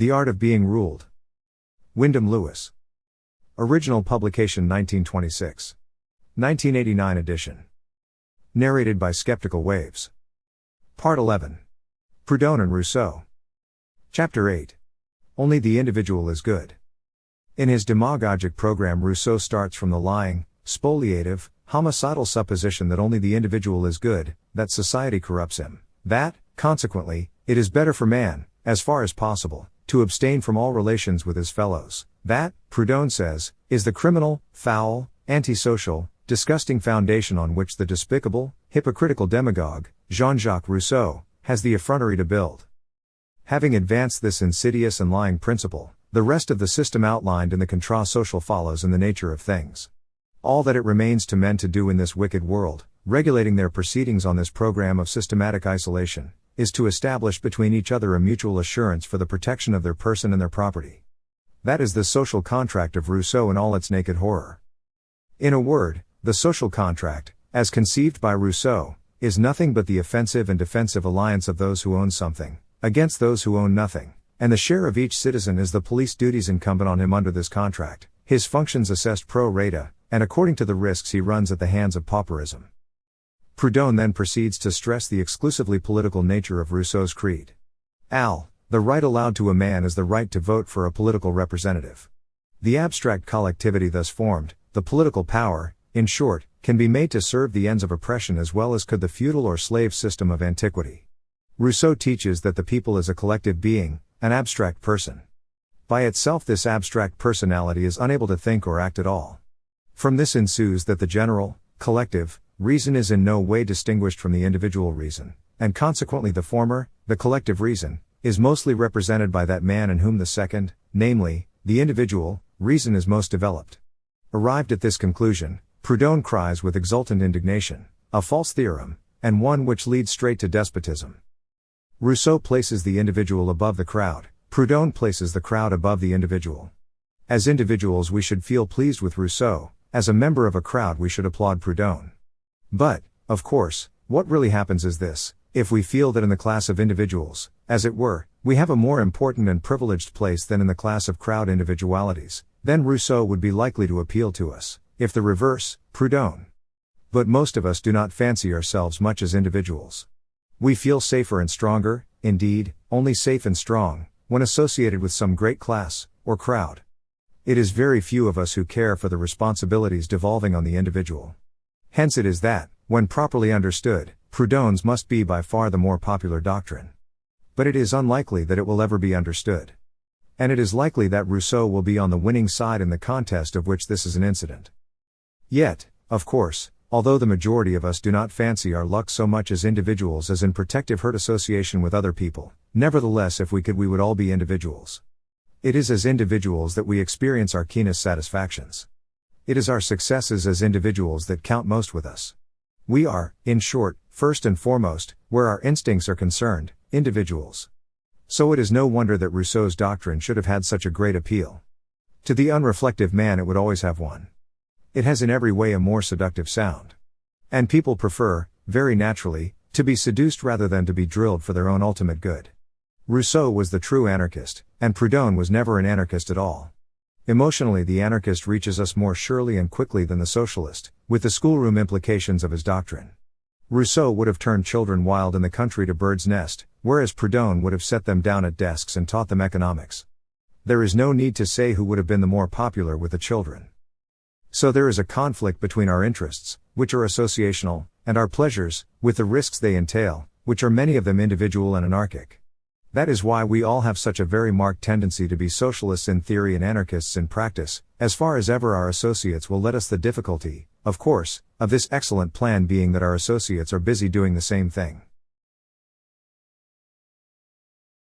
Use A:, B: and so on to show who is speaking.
A: The Art of Being Ruled. Wyndham Lewis. Original publication 1926. 1989 edition. Narrated by Skeptical Waves. Part 11. Proudhon and Rousseau. Chapter 8. Only the individual is good. In his demagogic program, Rousseau starts from the lying, spoliative, homicidal supposition that only the individual is good, that society corrupts him, that, consequently, it is better for man, as far as possible, to abstain from all relations with his fellows. That, Proudhon says, is the criminal, foul, antisocial, disgusting foundation on which the despicable, hypocritical demagogue, Jean-Jacques Rousseau, has the effrontery to build. Having advanced this insidious and lying principle, the rest of the system outlined in the Contrat Social follows in the nature of things. All that it remains to men to do in this wicked world, regulating their proceedings on this program of systematic isolation, is to establish between each other a mutual assurance for the protection of their person and their property. That is the social contract of Rousseau in all its naked horror. In a word, the social contract, as conceived by Rousseau, is nothing but the offensive and defensive alliance of those who own something, against those who own nothing, and the share of each citizen is the police duties incumbent on him under this contract, his functions assessed pro rata, and according to the risks he runs at the hands of pauperism. Proudhon then proceeds to stress the exclusively political nature of Rousseau's creed. The right allowed to a man is the right to vote for a political representative. The abstract collectivity thus formed, the political power, in short, can be made to serve the ends of oppression as well as could the feudal or slave system of antiquity. Rousseau teaches that the people is a collective being, an abstract person. By itself this abstract personality is unable to think or act at all. From this ensues that the general, collective, reason is in no way distinguished from the individual reason, and consequently the former, the collective reason, is mostly represented by that man in whom the second, namely, the individual, reason is most developed. Arrived at this conclusion, Proudhon cries with exultant indignation, a false theorem, and one which leads straight to despotism. Rousseau places the individual above the crowd, Proudhon places the crowd above the individual. As individuals we should feel pleased with Rousseau, as a member of a crowd we should applaud Proudhon. But, of course, what really happens is this: if we feel that in the class of individuals, as it were, we have a more important and privileged place than in the class of crowd individualities, then Rousseau would be likely to appeal to us, if the reverse, Proudhon. But most of us do not fancy ourselves much as individuals. We feel safer and stronger, indeed, only safe and strong, when associated with some great class, or crowd. It is very few of us who care for the responsibilities devolving on the individual. Hence it is that, when properly understood, Proudhon's must be by far the more popular doctrine. But it is unlikely that it will ever be understood. And it is likely that Rousseau will be on the winning side in the contest of which this is an incident. Yet, of course, although the majority of us do not fancy our luck so much as individuals as in protective herd association with other people, nevertheless if we could we would all be individuals. It is as individuals that we experience our keenest satisfactions. It is our successes as individuals that count most with us. We are, in short, first and foremost, where our instincts are concerned, individuals. So it is no wonder that Rousseau's doctrine should have had such a great appeal. To the unreflective man it would always have one. It has in every way a more seductive sound. And people prefer, very naturally, to be seduced rather than to be drilled for their own ultimate good. Rousseau was the true anarchist, and Proudhon was never an anarchist at all. Emotionally the anarchist reaches us more surely and quickly than the socialist, with the schoolroom implications of his doctrine. Rousseau would have turned children wild in the country to bird's nest, whereas Proudhon would have set them down at desks and taught them economics. There is no need to say who would have been the more popular with the children. So there is a conflict between our interests, which are associational, and our pleasures, with the risks they entail, which are many of them individual and anarchic. That is why we all have such a very marked tendency to be socialists in theory and anarchists in practice, as far as ever our associates will let us. The difficulty, of course, of this excellent plan being that our associates are busy doing the same thing.